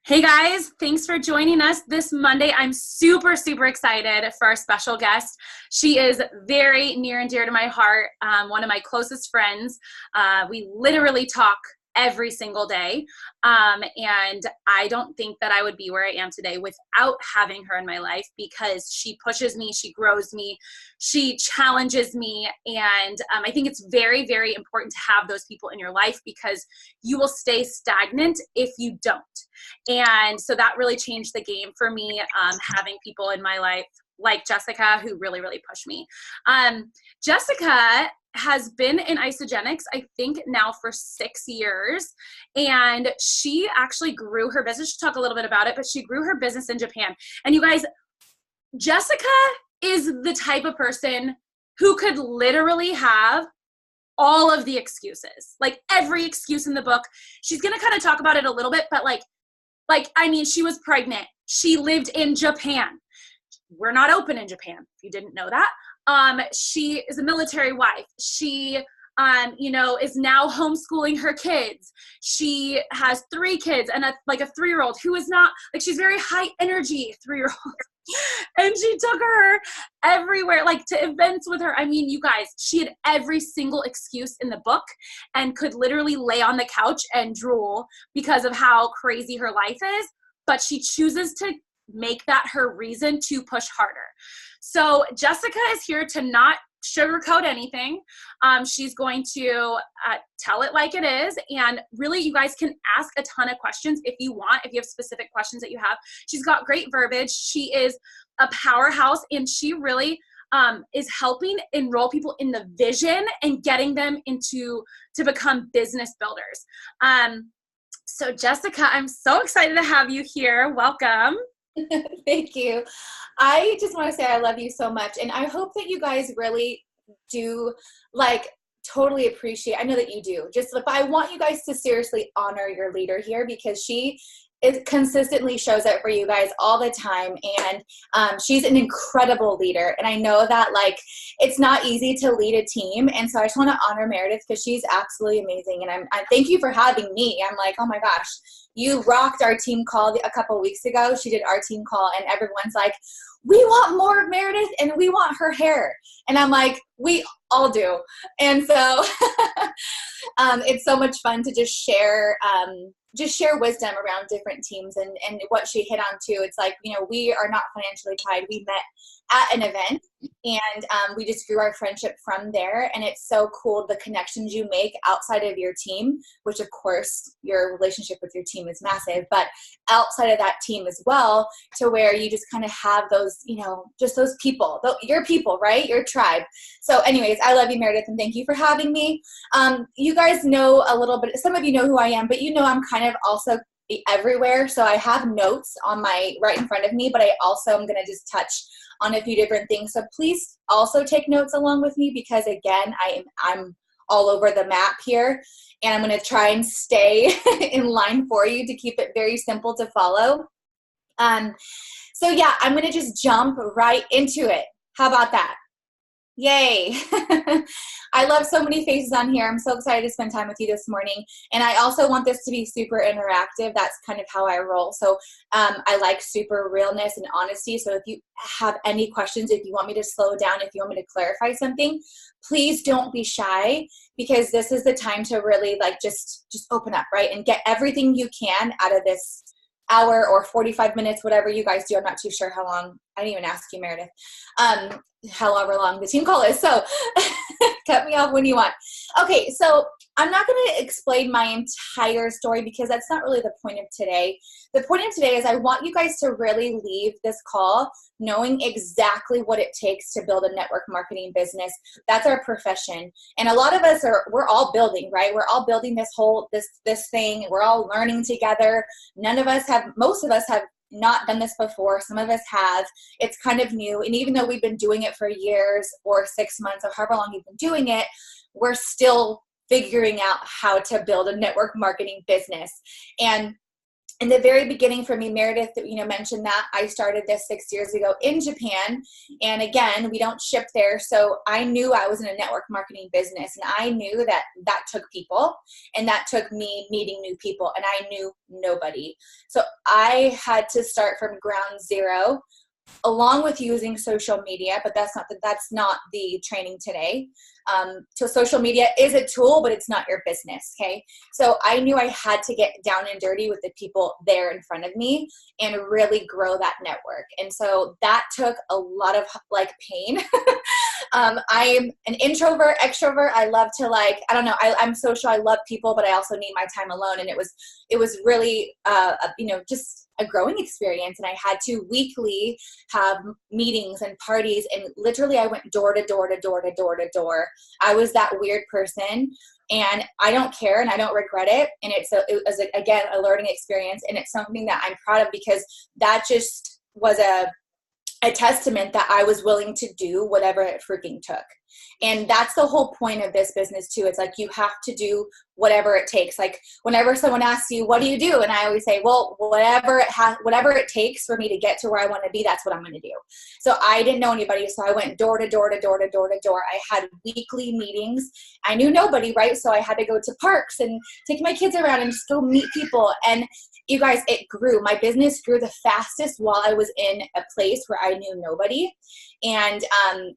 Hey guys, thanks for joining us this Monday. I'm super excited for our special guest. She is very near and dear to my heart, one of my closest friends. We literally talk every single day, and I don't think that I would be where I am today without having her in my life, because she pushes me, she grows me, she challenges me, and I think it's very important to have those people in your life, because you will stay stagnant if you don't. And so that really changed the game for me, having people in my life like Jessica who really pushed me. Jessica has been in Isogenics, I think now for 6 years, and she actually grew her business. She'll talk a little bit about it, but she grew her business in Japan. And you guys, Jessica is the type of person who could literally have all of the excuses, like every excuse in the book. She's going to kind of talk about it a little bit, but she was pregnant. She lived in Japan. We're not open in Japan, if you didn't know that. She is a military wife. She, is now homeschooling her kids. She has 3 kids and a 3-year-old who is not, she's very high energy 3-year-old. And she took her everywhere, to events with her. I mean, you guys, she had every single excuse in the book and could literally lay on the couch and drool because of how crazy her life is. But she chooses to make that her reason to push harder. So Jessica is here to not sugarcoat anything. She's going to tell it like it is. And really, you guys can ask a ton of questions if you want, if you have specific questions that you have. She's got great verbiage. She is a powerhouse, and she really is helping enroll people in the vision and getting them to become business builders. So Jessica, I'm so excited to have you here. Welcome. Thank you. I just want to say I love you so much, and I hope that you guys really do totally appreciate. I know that you do. But I want you guys to seriously honor your leader here, because she consistently shows up for you guys all the time, and she's an incredible leader. And I know that it's not easy to lead a team, and so I just want to honor Meredith because she's absolutely amazing. And I thank you for having me. I'm like, oh my gosh, you rocked our team call a couple of weeks ago. She did our team call, and everyone's like, we want more of Meredith and we want her hair. And I'm like, we all do. And so it's so much fun to just share wisdom around different teams, and what she hit on too. It's we are not financially tied. We met at an event, and we just grew our friendship from there. And it's so cool, the connections you make outside of your team, which of course your relationship with your team is massive, but outside of that team as well, to where you just kind of have those, just those people, your people, right? Your tribe. So anyways, I love you, Meredith, and thank you for having me. You guys know a little bit, some of you know who I am, but I'm kind of also everywhere. So I have notes on right in front of me, but I also am going to just touch on a few different things. So please also take notes along with me, because again, I'm all over the map here, and I'm going to try and stay in line for you to keep it very simple to follow. So yeah, I'm going to just jump right into it. How about that? Yay. I love so many faces on here. I'm so excited to spend time with you this morning. And I also want this to be super interactive. That's kind of how I roll. So I like super realness and honesty. So if you have any questions, if you want me to slow down, if you want me to clarify something, please don't be shy, because this is the time to really just open up, right? And get everything you can out of this hour or 45 minutes, whatever you guys do. I'm not too sure how long. I didn't even ask you, Meredith, however long the team call is. So cut me off when you want. Okay, so I'm not going to explain my entire story, because that's not really the point of today. The point of today is I want you guys to really leave this call knowing exactly what it takes to build a network marketing business. That's our profession. And a lot of us we're all building, right? We're all building this thing. We're all learning together. Most of us have not done this before. Some of us have. It's kind of new. And even though we've been doing it for years or 6 months or however long you've been doing it, we're still figuring out how to build a network marketing business. And in the very beginning for me, Meredith, mentioned that I started this 6 years ago in Japan. And again, we don't ship there. So I knew I was in a network marketing business, and I knew that that took people, and that took me meeting new people, and I knew nobody. So I had to start from ground zero, along with using social media, but that's not the training today. So social media is a tool, but it's not your business. Okay. So I knew I had to get down and dirty with the people there in front of me and really grow that network. And so that took a lot of pain. I'm an introvert, extrovert. I love to I'm social. I love people, but I also need my time alone. And it was really, just a growing experience. And I had to weekly have meetings and parties. And literally I went door to door to door to door to door. I was that weird person, and I don't care and I don't regret it. And it was again, a learning experience. And it's something that I'm proud of, because that just was a testament that I was willing to do whatever it freaking took. And that's the whole point of this business too. It's like, you have to do whatever it takes. Like whenever someone asks you, what do you do? And I always say, well, whatever it takes for me to get to where I want to be, that's what I'm going to do. So I didn't know anybody. So I went door to door to door to door to door. I had weekly meetings. I knew nobody, right? So I had to go to parks and take my kids around and just go meet people. And you guys, it grew. My business grew the fastest while I was in a place where I knew nobody. And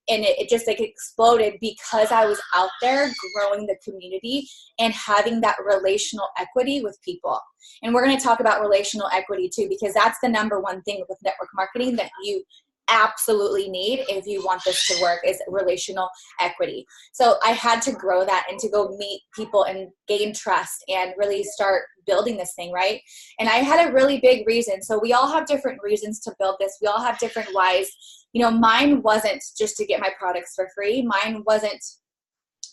it just exploded because I was out there growing the community and having that relational equity with people. And we're going to talk about relational equity too, because that's the number one thing with network marketing that you absolutely need if you want this to work, is relational equity. So I had to grow that and to go meet people and gain trust and really start building this thing, right? And I had a really big reason. So we all have different reasons to build this. We all have different whys. Mine wasn't just to get my products for free. Mine wasn't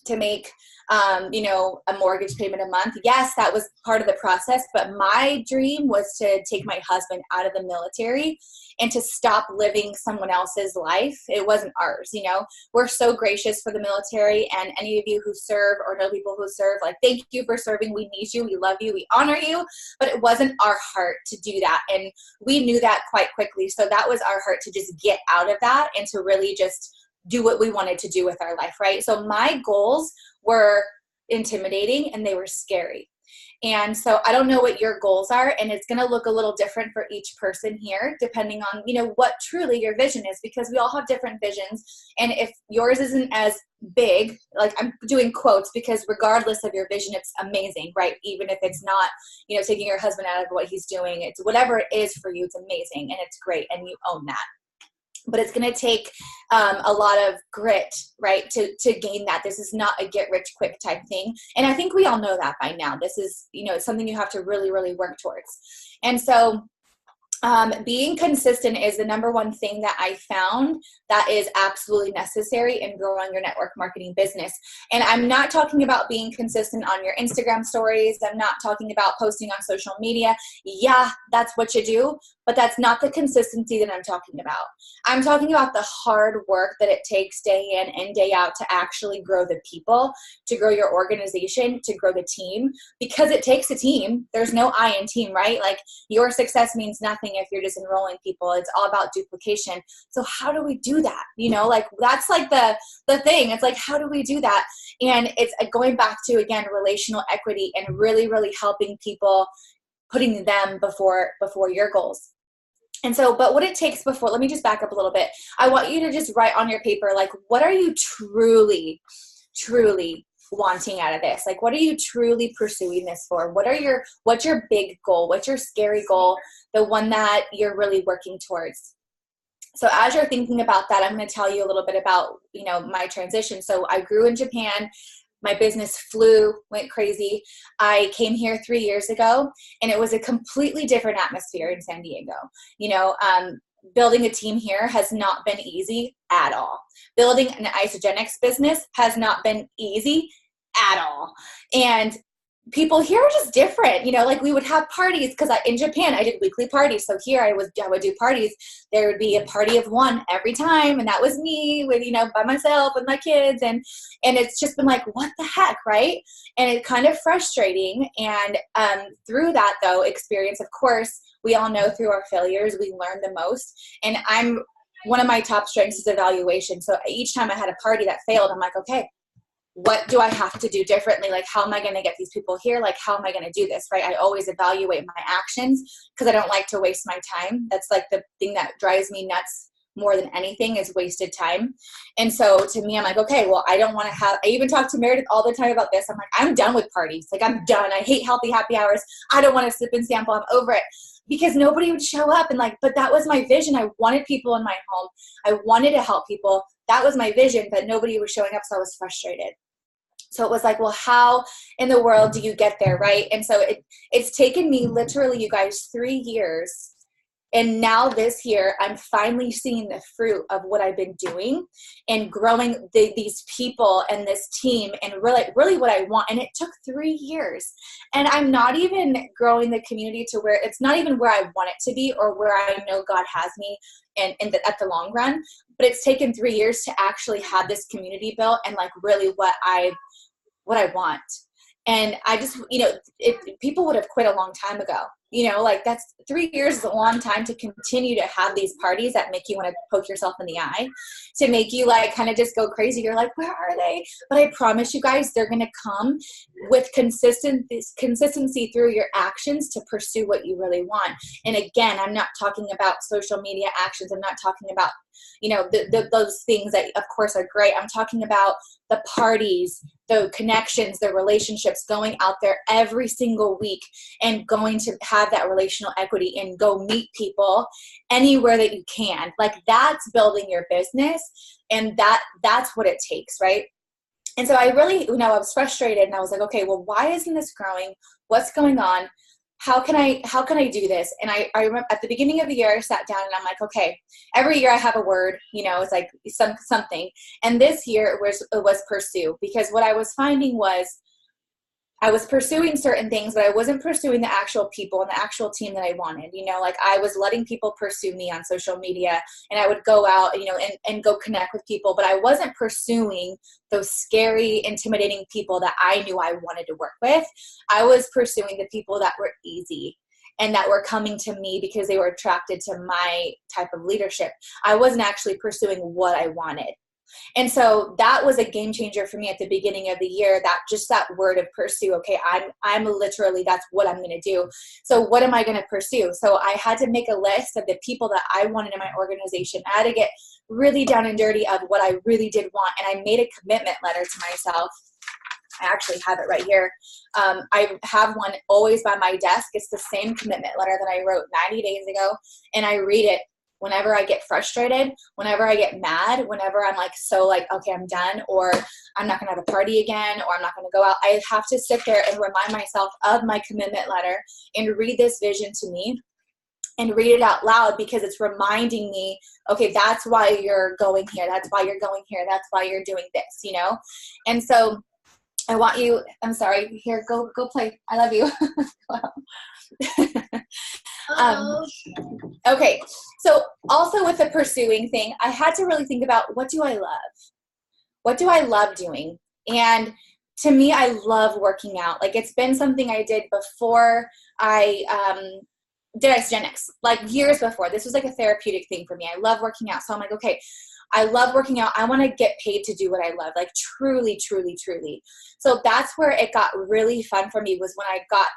to make, a mortgage payment a month. Yes, that was part of the process, but my dream was to take my husband out of the military and to stop living someone else's life. It wasn't ours. We're so gracious for the military, and any of you who serve or know people who serve, thank you for serving. We need you. We love you. We honor you, but it wasn't our heart to do that. And we knew that quite quickly. So that was our heart, to just get out of that and to really just do what we wanted to do with our life, right? So my goals were intimidating and they were scary. And so I don't know what your goals are, and it's going to look a little different for each person here, depending on, what truly your vision is, because we all have different visions. And if yours isn't as big, I'm doing quotes, because regardless of your vision, it's amazing, right? Even if it's not, taking your husband out of what he's doing, it's whatever it is for you, it's amazing and it's great, and you own that. But it's going to take a lot of grit, right, to gain that. This is not a get rich quick type thing. And I think we all know that by now. This is, it's something you have to really, really work towards. And so being consistent is the number one thing that I found that is absolutely necessary in growing your network marketing business. And I'm not talking about being consistent on your Instagram stories. I'm not talking about posting on social media. Yeah, that's what you do, but that's not the consistency that I'm talking about. I'm talking about the hard work that it takes day in and day out to actually grow the people, to grow your organization, to grow the team, because it takes a team. There's no I in team, right? Your success means nothing if you're just enrolling people. It's all about duplication. So how do we do that? That's the thing. It's how do we do that? And it's going back to, again, relational equity and really, really helping people, putting them before your goals. And so, but what it takes before, let me just back up a little bit. I want you to just write on your paper, what are you truly, truly wanting out of this? What are you truly pursuing this for? What's your big goal? What's your scary goal? The one that you're really working towards. So as you're thinking about that, I'm going to tell you a little bit about, my transition. So I grew in Japan. My business went crazy. I came here 3 years ago, and it was a completely different atmosphere in San Diego. Building a team here has not been easy at all. Building an isogenics business has not been easy at all. And people here are just different, you know, like we would have parties because in Japan I did weekly parties. So here I would do parties. There would be a party of one every time, and that was me with, you know, by myself with my kids, and it's just been like, what the heck, right? And it's kind of frustrating. And through that though experience, of course, we all know through our failures we learn the most. And one of my top strengths is evaluation. So each time I had a party that failed, I'm like, okay, what do I have to do differently? Like, how am I going to get these people here? Like, how am I going to do this? Right. I always evaluate my actions because I don't like to waste my time. That's like the thing that drives me nuts more than anything is wasted time. And so to me, I'm like, okay, well, I don't want to I even talk to Meredith all the time about this. I'm like, I'm done with parties. Like, I'm done. I hate healthy happy hours. I don't want to sip and sample. I'm over it. Because nobody would show up, and like, but that was my vision. I wanted people in my home. I wanted to help people. That was my vision, but nobody was showing up. So I was frustrated. So it was like, well, how in the world do you get there, right? And so it's taken me literally, you guys, 3 years. And now this year, I'm finally seeing the fruit of what I've been doing and growing these people and this team and really what I want. And it took 3 years. And I'm not even growing the community to where it's not even where I want it to be or where I know God has me and at the long run. But it's taken 3 years to actually have this community built and like really what I want. And I just, you know, people would have quit a long time ago, you know, like that's 3 years is a long time to continue to have these parties that make you want to poke yourself in the eye, to make you like kind of just go crazy. You're like, where are they? But I promise you guys, they're going to come with consistency through your actions to pursue what you really want. And again, I'm not talking about social media actions. I'm not talking about, you know, those things that of course are great. I'm talking about the parties, the connections, the relationships, going out there every single week and going to have that relational equity and go meet people anywhere that you can. Like that's building your business, and that's what it takes, right? And so I really, you know, I was frustrated and I was like, okay, well, why isn't this growing? What's going on? How can I do this? And I remember at the beginning of the year, I sat down and I'm like, okay, every year I have a word, you know, it's like something. And this year it was pursue, because what I was finding was I was pursuing certain things, but I wasn't pursuing the actual people and the actual team that I wanted. You know, like I was letting people pursue me on social media, and I would go out, you know, and go connect with people, but I wasn't pursuing those scary, intimidating people that I knew I wanted to work with. I was pursuing the people that were easy and that were coming to me because they were attracted to my type of leadership. I wasn't actually pursuing what I wanted. And so that was a game changer for me at the beginning of the year, that word of pursue. Okay, I'm literally, that's what I'm going to do. So what am I going to pursue? So I had to make a list of the people that I wanted in my organization. I had to get really down and dirty of what I really did want. And I made a commitment letter to myself. I actually have it right here. I have one always by my desk. It's the same commitment letter that I wrote 90 days ago. And I read it whenever I get frustrated, whenever I get mad, whenever I'm like, so like, okay, I'm done, or I'm not gonna have a party again, or I'm not gonna go out. I have to sit there and remind myself of my commitment letter and read this vision to me and read it out loud, because it's reminding me, okay, that's why you're going here. That's why you're going here. That's why you're doing this, you know? And so I want you, I'm sorry, here, go play. I love you. Okay. So also with the pursuing thing, I had to really think about, what do I love? What do I love doing? And to me, I love working out. Like it's been something I did before I did Isogenics, like years before. This was like a therapeutic thing for me. I love working out. So I'm like, okay, I love working out. I want to get paid to do what I love, like truly, truly, truly. So that's where it got really fun for me, was when I got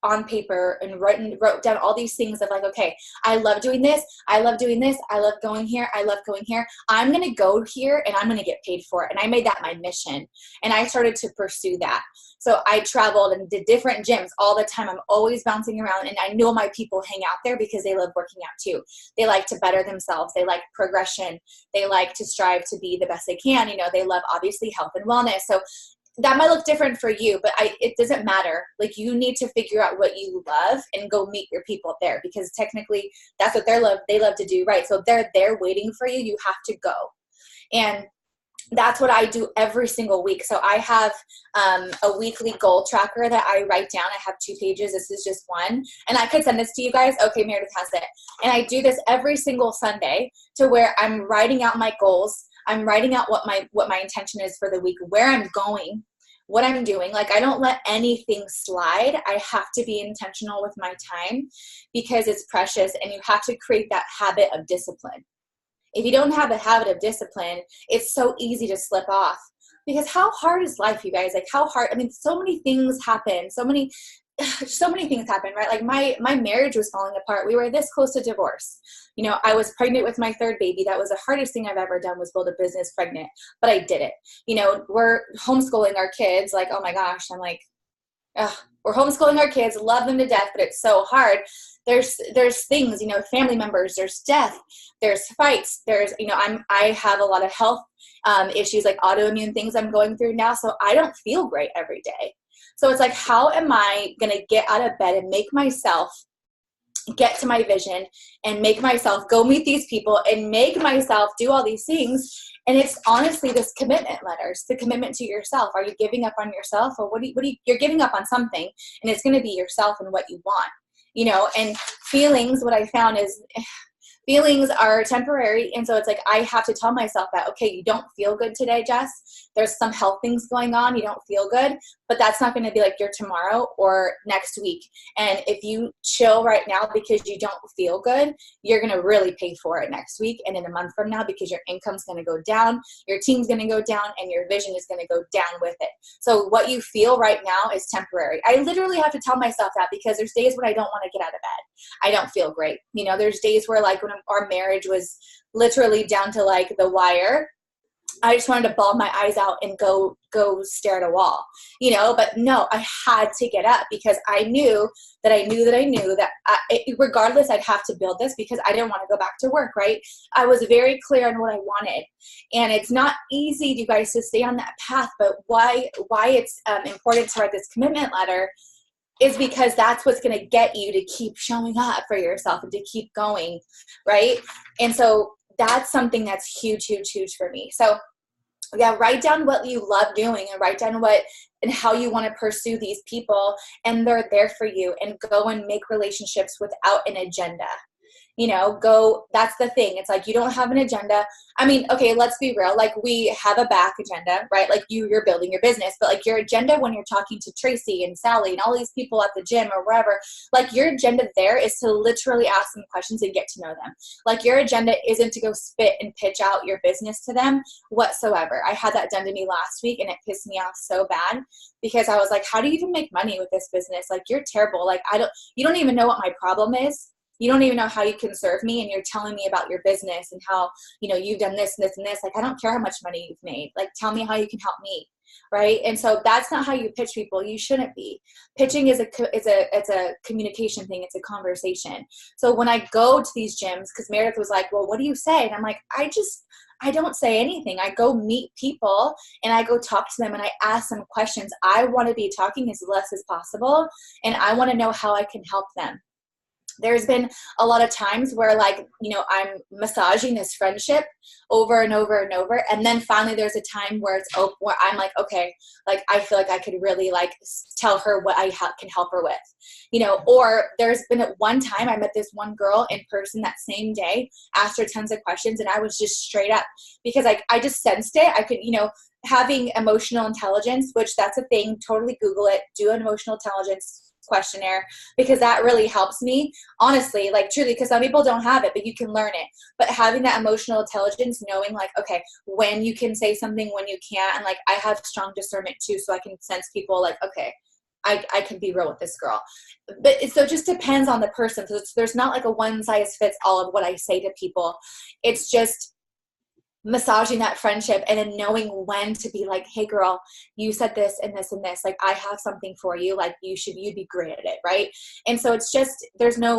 on paper and wrote down all these things of like, okay, I love doing this. I love doing this. I love going here. I love going here. I'm going to go here and I'm going to get paid for it. And I made that my mission. And I started to pursue that. So I traveled and did different gyms all the time. I'm always bouncing around, and I know my people hang out there because they love working out too. They like to better themselves. They like progression. They like to strive to be the best they can. You know, they love obviously health and wellness. So that might look different for you, but it doesn't matter. Like you need to figure out what you love and go meet your people there, because technically that's what they love to do, right? So if they're there waiting for you, you have to go. And that's what I do every single week. So I have a weekly goal tracker that I write down. I have 2 pages. This is just one. And I could send this to you guys. Okay, Meredith has it. And I do this every single Sunday to where I'm writing out my goals. I'm writing out what my intention is for the week, where I'm going, what I'm doing. Like, I don't let anything slide. I have to be intentional with my time because it's precious, and you have to create that habit of discipline. If you don't have a habit of discipline, it's so easy to slip off. Because how hard is life, you guys? Like, how hard? I mean, so many things happen. So many things happen, right? Like my marriage was falling apart. We were this close to divorce. You know, I was pregnant with my 3rd baby. That was the hardest thing I've ever done, was build a business pregnant, but I did it. You know, we're homeschooling our kids. Like, oh my gosh, I'm like, ugh, we're homeschooling our kids, love them to death, but it's so hard. There's things, you know, family members, there's death, there's fights, there's, you know, I have a lot of health issues, like autoimmune things I'm going through now. So I don't feel great every day. So it's like, how am I going to get out of bed and make myself get to my vision and make myself go meet these people and make myself do all these things? And it's honestly this commitment letter. It's the commitment to yourself. Are you giving up on yourself, or you're giving up on something, and it's going to be yourself and what you want, you know? And feelings, what I found is feelings are temporary. And so it's like, I have to tell myself that, okay, you don't feel good today, Jess. There's some health things going on. You don't feel good, but that's not going to be like your tomorrow or next week. And if you chill right now because you don't feel good, you're going to really pay for it next week and in a month from now, because your income's going to go down, your team's going to go down, and your vision is going to go down with it. So what you feel right now is temporary. I literally have to tell myself that, because there's days when I don't want to get out of bed. I don't feel great. You know, there's days where, like, when our marriage was literally down to like the wire, I just wanted to bawl my eyes out and go stare at a wall, you know. But no, I had to get up, because I knew that regardless, I'd have to build this, because I didn't want to go back to work, right? I was very clear on what I wanted. And it's not easy, you guys, to stay on that path. But why it's important to write this commitment letter is because that's what's going to get you to keep showing up for yourself and to keep going, right? And so that's something that's huge, huge, huge for me. So yeah, write down what you love doing, and write down what and how you want to pursue these people, and they're there for you, and go and make relationships without an agenda. You know, that's the thing. It's like, you don't have an agenda. I mean, okay, let's be real. Like, we have a back agenda, right? Like, you're building your business, but like, your agenda when you're talking to Tracy and Sally and all these people at the gym or wherever, like, your agenda there is to literally ask them questions and get to know them. Like, your agenda isn't to go spit and pitch out your business to them whatsoever. I had that done to me last week, and it pissed me off so bad, because I was like, how do you even make money with this business? Like, you're terrible. Like, you don't even know what my problem is. You don't even know how you can serve me, and you're telling me about your business and how, you know, you've done this and this and this. Like, I don't care how much money you've made. Like, tell me how you can help me, right? And so that's not how you pitch people. You shouldn't be. Pitching is it's a communication thing. It's a conversation. So when I go to these gyms, because Meredith was like, well, what do you say? And I'm like, I don't say anything. I go meet people and I go talk to them and I ask them questions. I want to be talking as less as possible, and I want to know how I can help them. There's been a lot of times where, like, you know, I'm massaging this friendship over and over and over. And then finally there's a time where where I'm like, okay, like, I feel like I could really, like, tell her what I can help her with, you know. Or there's been at one time I met this one girl in person that same day, asked her tons of questions, and I was just straight up, because I just sensed it. I could, you know, having emotional intelligence, which that's a thing, totally Google it, do an emotional intelligence questionnaire, because that really helps me, honestly, like, truly, because some people don't have it, but you can learn it. But having that emotional intelligence, knowing, like, okay, when you can say something, when you can't, and like, I have strong discernment too, so I can sense people, like, okay, I can be real with this girl. But so it just depends on the person. So there's not like a one size fits all of what I say to people. It's just massaging that friendship, and then knowing when to be like, hey girl, you said this and this and this, like, I have something for you, like, you'd be great at it, right? And so it's just, there's no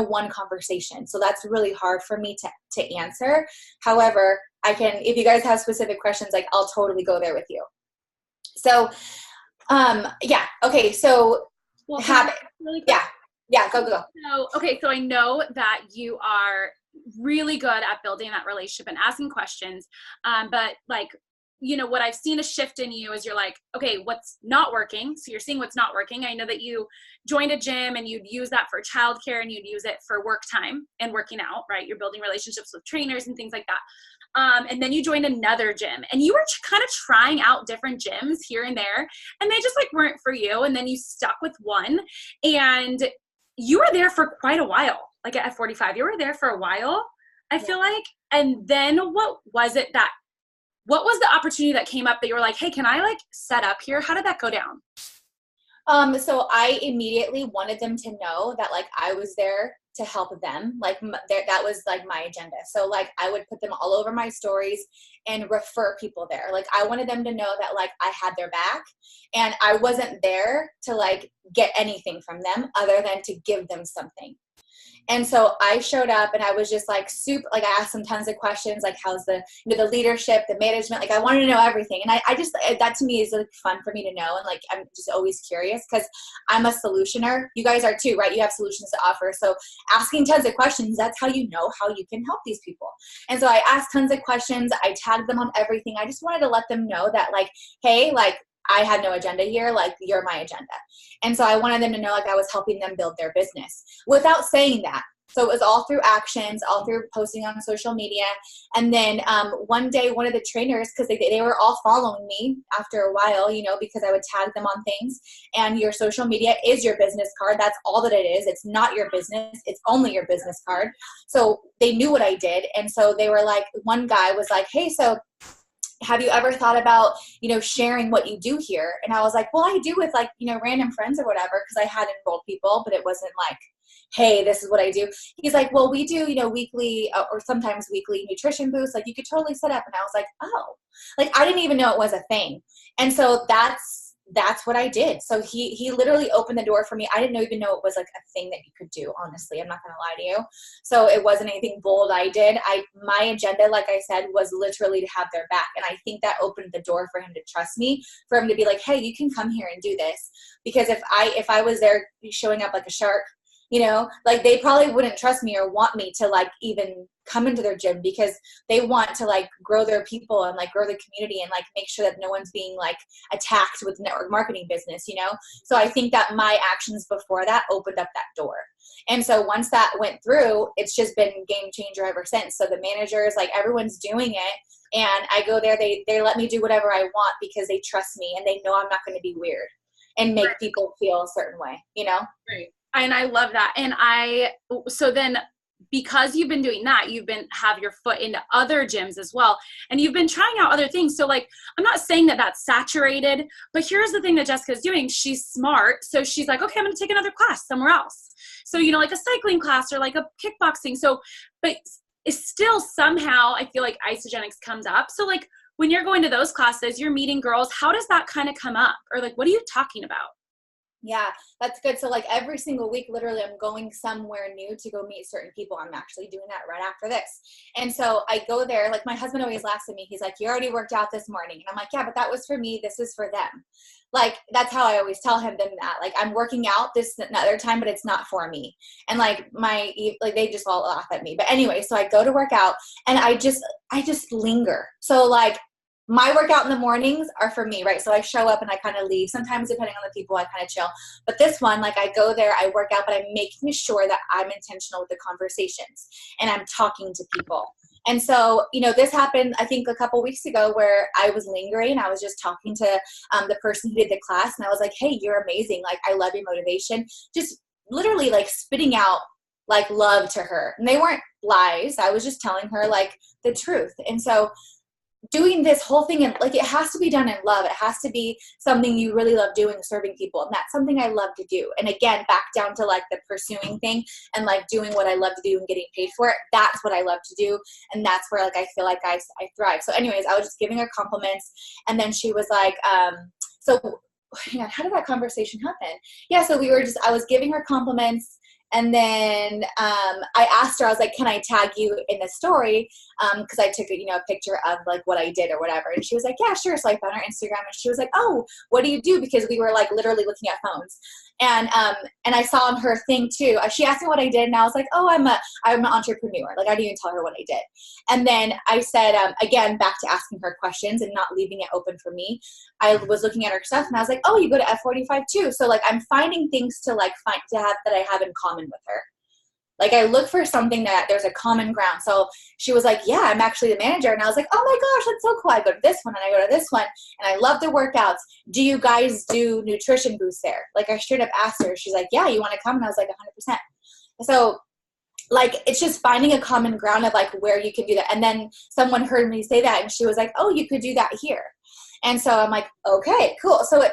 one conversation. So that's really hard for me to answer. However, I can, if you guys have specific questions, like, I'll totally go there with you. So yeah, okay, so well, habit. Really quick? Yeah, go. So, okay, so I know that you are really good at building that relationship and asking questions. But like, you know, what I've seen a shift in you is you're like, okay, what's not working? So you're seeing what's not working. I know that you joined a gym and you'd use that for childcare and you'd use it for work time and working out, right? You're building relationships with trainers and things like that. And then you joined another gym and you were kind of trying out different gyms here and there, and they just like weren't for you. And then you stuck with one, and you were there for quite a while. Like at 45, you were there for a while, I feel like. And then what was the opportunity that came up that you were like, hey, can I like set up here? How did that go down? So I immediately wanted them to know that like I was there to help them. Like that was like my agenda. So like I would put them all over my stories and refer people there. Like I wanted them to know that like I had their back, and I wasn't there to like get anything from them other than to give them something. And so I showed up and I was just like like I asked them tons of questions, like how's the, you know, the leadership, the management, like I wanted to know everything. And I just, that to me is like fun for me to know. And like, I'm just always curious because I'm a solutioner. You guys are too, right? You have solutions to offer. So asking tons of questions, that's how you know how you can help these people. And so I asked tons of questions. I tagged them on everything. I just wanted to let them know that like, hey, like, I had no agenda here, like you're my agenda. And so I wanted them to know like I was helping them build their business without saying that. So it was all through actions, all through posting on social media. And then one day, one of the trainers, because they were all following me after a while, you know, because I would tag them on things. And your social media is your business card. That's all that it is. It's not your business. It's only your business card. So they knew what I did. And so they were like, one guy was like, hey, so have you ever thought about, you know, sharing what you do here? And I was like, well, I do with like, you know, random friends or whatever, because I had enrolled people, but it wasn't like, hey, this is what I do. He's like, well, we do, you know, weekly or sometimes weekly nutrition boosts. Like you could totally set up. And I was like, oh, like I didn't even know it was a thing. And so that's what I did. So he literally opened the door for me. I didn't even know it was like a thing that you could do. Honestly, I'm not going to lie to you. So it wasn't anything bold I did. My agenda, like I said, was literally to have their back. And I think that opened the door for him to trust me, for him to be like, hey, you can come here and do this. Because if I was there showing up like a shark, you know, like they probably wouldn't trust me or want me to like even come into their gym, because they want to like grow their people and like grow the community and like make sure that no one's being like attacked with network marketing business, you know? So I think that my actions before that opened up that door. And so once that went through, it's just been game changer ever since. So the managers, like everyone's doing it, and I go there, they let me do whatever I want because they trust me and they know I'm not going to be weird and make people feel a certain way, you know? Right. And I love that. And so then because you've been doing that, have your foot into other gyms as well. And you've been trying out other things. So like, I'm not saying that that's saturated, but here's the thing that Jessica's doing. She's smart. So she's like, okay, I'm going to take another class somewhere else. So, you know, like a cycling class or like a kickboxing. So, but it's still somehow, I feel like Isogenics comes up. So like when you're going to those classes, you're meeting girls, how does that kind of come up? Or like, what are you talking about? Yeah, that's good. So like every single week, literally I'm going somewhere new to go meet certain people. I'm actually doing that right after this. And so I go there, like my husband always laughs at me. He's like, you already worked out this morning. And I'm like, yeah, but that was for me. This is for them. Like, that's how I always tell them that, like, I'm working out this another time, but it's not for me. And like they just all laugh at me. But anyway, so I go to work out and I just linger. So like, my workout in the mornings are for me, right? So I show up and I kind of leave. Sometimes depending on the people, I kind of chill. But this one, like I go there, I work out, but I'm making sure that I'm intentional with the conversations and I'm talking to people. And so, you know, this happened, I think a couple weeks ago where I was lingering. I was just talking to the person who did the class and I was like, hey, you're amazing. Like, I love your motivation. Just literally like spitting out like love to her. And they weren't lies. I was just telling her like the truth. And so doing this whole thing, and like it has to be done in love. It has to be something you really love doing, serving people. And that's something I love to do. And again, back down to like the pursuing thing and like doing what I love to do and getting paid for it. That's what I love to do. And that's where like I feel like I thrive. So anyways, I was just giving her compliments. And then she was like, so hang on, how did that conversation happen? Yeah, so I was giving her compliments. And then I asked her, I was like, can I tag you in the story? Because I took a picture of like what I did or whatever. And she was like, yeah, sure. So I found her Instagram and she was like, oh, what do you do? Because we were like literally looking at phones. And I saw on her thing too, she asked me what I did, and I was like, oh, I'm an entrepreneur. Like, I didn't even tell her what I did. And then I said, again, back to asking her questions and not leaving it open for me. I was looking at her stuff, and I was like, oh, you go to F45 too. So like, I'm finding things to have that I have in common with her. Like, I look for something that there's a common ground. So she was like, yeah, I'm actually the manager. And I was like, oh my gosh, that's so cool. I go to this one and I go to this one. And I love the workouts. Do you guys do nutrition boosts there? Like, I straight up asked her. She's like, yeah, you want to come? And I was like, 100%. So like, it's just finding a common ground of like where you can do that. And then someone heard me say that, and she was like, oh, you could do that here. And so I'm like, okay, cool. So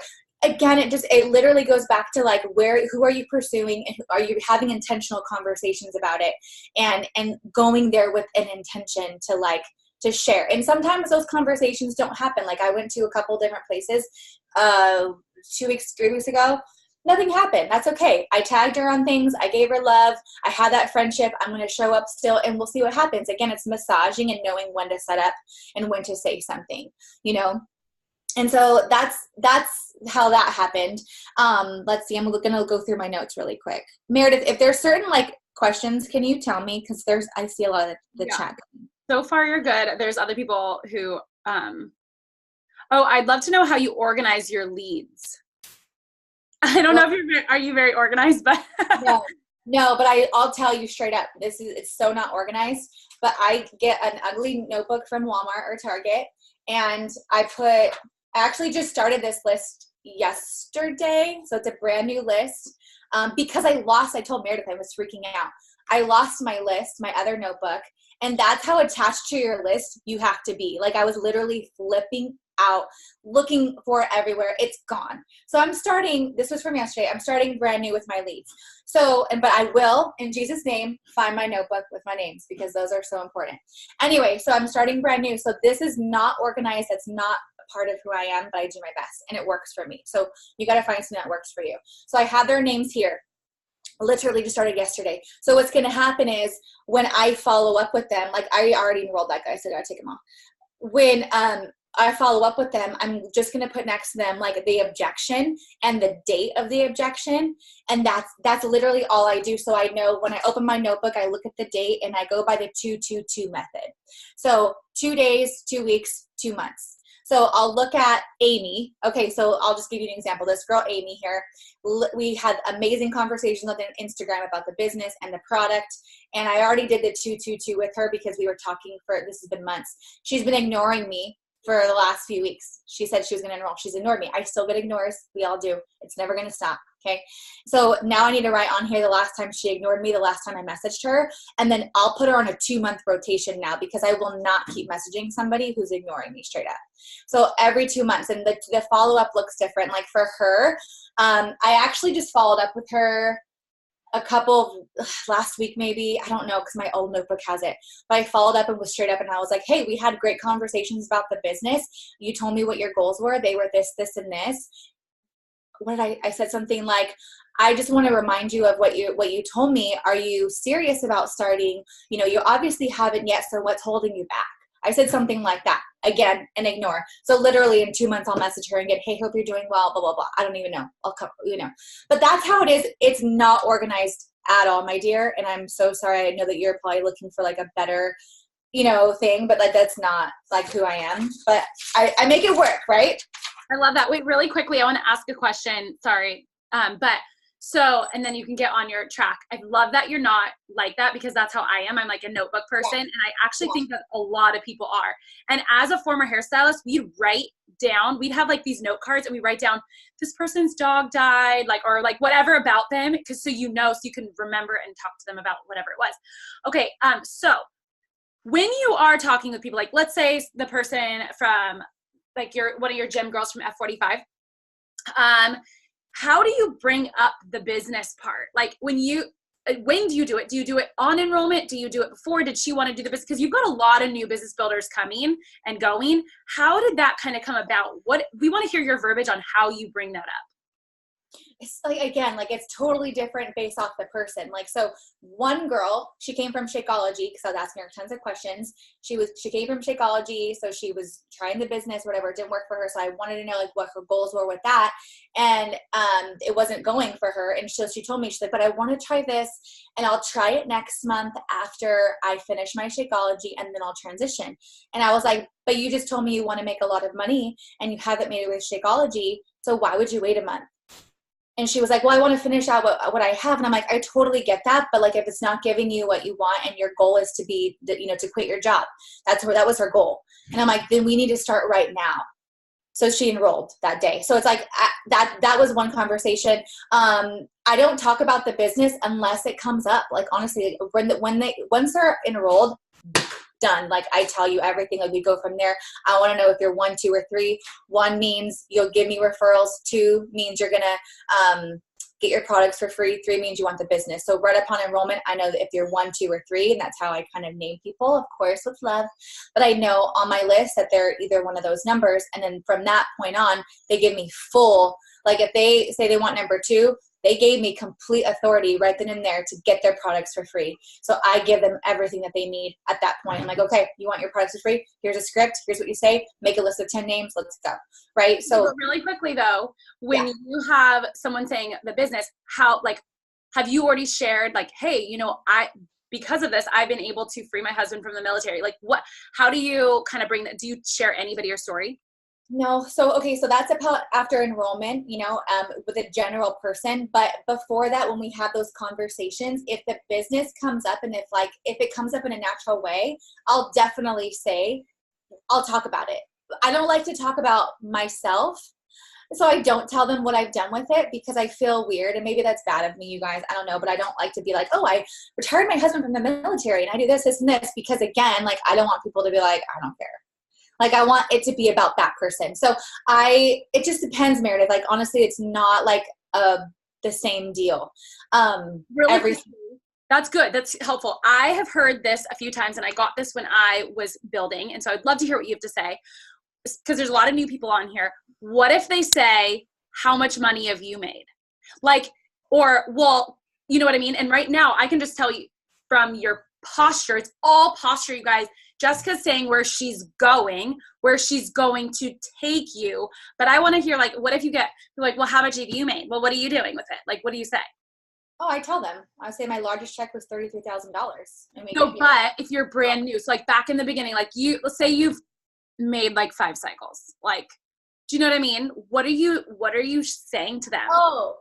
again, it literally goes back to like, who are you pursuing, and are you having intentional conversations about it, and going there with an intention to share. And sometimes those conversations don't happen. Like, I went to a couple different places 3 weeks ago. Nothing happened. That's okay. I tagged her on things. I gave her love. I had that friendship. I'm going to show up still, and we'll see what happens. Again, it's massaging and knowing when to set up and when to say something, you know? And so that's how that happened. Let's see. I'm going to go through my notes really quick. Meredith, if there's certain like questions, can you tell me? Because I see a lot of the chat. So far, you're good. There's other people who, I'd love to know how you organize your leads. I don't know if are you very organized, but no, but I'll tell you straight up, it's so not organized, but I get an ugly notebook from Walmart or Target, and I actually just started this list yesterday. So it's a brand new list. Because I told Meredith I was freaking out. I lost my list, my other notebook, and that's how attached to your list you have to be. Like, I was literally flipping out, looking for it everywhere. It's gone. So this was from yesterday. I'm starting brand new with my leads. So, but I will, in Jesus' name, find my notebook with my names, because those are so important. Anyway, so I'm starting brand new. So this is not organized. That's not part of who I am, but I do my best, and it works for me. So you got to find something that works for you. So I have their names here. Literally just started yesterday. So what's going to happen is, when I follow up with them, like, I already enrolled that guy, so I got to take him off. When I follow up with them, I'm just going to put next to them like the objection and the date of the objection. And that's literally all I do. So I know when I open my notebook, I look at the date, and I go by the 2-2-2 method. So 2 days, 2 weeks, 2 months. So I'll look at Amy. Okay, so I'll just give you an example. This girl, Amy here, we had amazing conversations on Instagram about the business and the product. And I already did the 2-2-2 with her, because we were talking this has been months. She's been ignoring me for the last few weeks. She said she was going to enroll. She's ignored me. I still get ignores. We all do. It's never going to stop. Okay. So now I need to write on here the last time she ignored me, the last time I messaged her. And then I'll put her on a 2-month rotation now, because I will not keep messaging somebody who's ignoring me straight up. So every 2 months, and the follow-up looks different. Like for her, I actually just followed up with her last week maybe, I don't know, because my old notebook has it, but I followed up and was straight up, and I was like, hey, we had great conversations about the business. You told me what your goals were. They were this, this, and this. What did I said something like, I just want to remind you of what you told me. Are you serious about starting? You obviously haven't yet, so what's holding you back? I said something like that. Again, and ignore. So literally in 2 months, I'll message her and get, hey, hope you're doing well, blah, blah, blah. I don't even know. I'll come, But that's how it is. It's not organized at all, my dear. And I'm so sorry. I know that you're probably looking for like a better, thing, but like, that's not like who I am. But I make it work, right? I love that. Wait, really quickly, I want to ask a question. Sorry. And then you can get on your track. I love that you're not like that, because that's how I am. I'm like a notebook person. And I actually think that a lot of people are. And as a former hairstylist, we'd have like these note cards, and we write down, this person's dog died, or whatever about them. So you can remember and talk to them about whatever it was. Okay. So when you are talking with people, like let's say the person from one of your gym girls from F45, how do you bring up the business part? Like when do you do it? Do you do it on enrollment? Do you do it before? Did she want to do the business? Because you've got a lot of new business builders coming and going. How did that kind of come about? We want to hear your verbiage on how you bring that up. it's like, again, like it's totally different based off the person. Like, so one girl, she came from Shakeology because I was asking her tons of questions. She came from Shakeology. So she was trying the business, whatever, it didn't work for her. So I wanted to know like what her goals were with that. And it wasn't going for her. And so she told me, she's like, but I want to try this and I'll try it next month after I finish my Shakeology and then I'll transition. And I was like, but you just told me you want to make a lot of money and you haven't made it with Shakeology. So why would you wait a month? And she was like, well, I want to finish out what I have. And I'm like, I totally get that. But like, if it's not giving you what you want and your goal is to be, to quit your job, that was her goal. And I'm like, then we need to start right now. So she enrolled that day. So it's like that was one conversation. I don't talk about the business unless it comes up. Like, honestly, once they're enrolled, done. Like, I tell you everything. Like, we go from there. I want to know if you're 1, 2, or 3. 1 means you'll give me referrals. 2 means you're gonna get your products for free. 3 means you want the business. So right upon enrollment, I know that if you're 1, 2, or 3, and that's how I kind of name people, of course, with love. But I know on my list that they're either one of those numbers, and then from that point on, they give me full. Like, if they say they want number 2, they gave me complete authority right then and there to get their products for free. So I give them everything that they need at that point. I'm like, okay, you want your products for free? Here's a script. Here's what you say. Make a list of 10 names. Let's go. Right? So really quickly though, when you have someone saying the business, how, like, have you already shared like, hey, because of this, I've been able to free my husband from the military. Like, how do you kind of bring that? Do you share anybody your story? No. So, okay. So that's about after enrollment, with a general person. But before that, when we have those conversations, if the business comes up and if it comes up in a natural way, I'll definitely say, I'll talk about it. I don't like to talk about myself. So I don't tell them what I've done with it because I feel weird, and maybe that's bad of me, you guys. I don't know, but I don't like to be like, oh, I retired my husband from the military and I do this, this, and this, because again, like, I don't want people to be like, I don't care. Like, I want it to be about that person. So it just depends, Meredith. Like, honestly, it's not like the same deal. Really? That's good. That's helpful. I have heard this a few times, and I got this when I was building. And so I'd love to hear what you have to say, because there's a lot of new people on here. What if they say, how much money have you made? Like, or, well, you know what I mean? And right now I can just tell you from your posture, it's all posture, you guys. Jessica's saying where she's going to take you. But I want to hear, like, what if you're like, well, how much have you made? Well, what are you doing with it? Like, what do you say? Oh, I tell them. I say my largest check was $33,000. So, but if you're brand new, so like back in the beginning, like let's say you've made like 5 cycles. Like, do you know what I mean? What are you saying to them? Oh,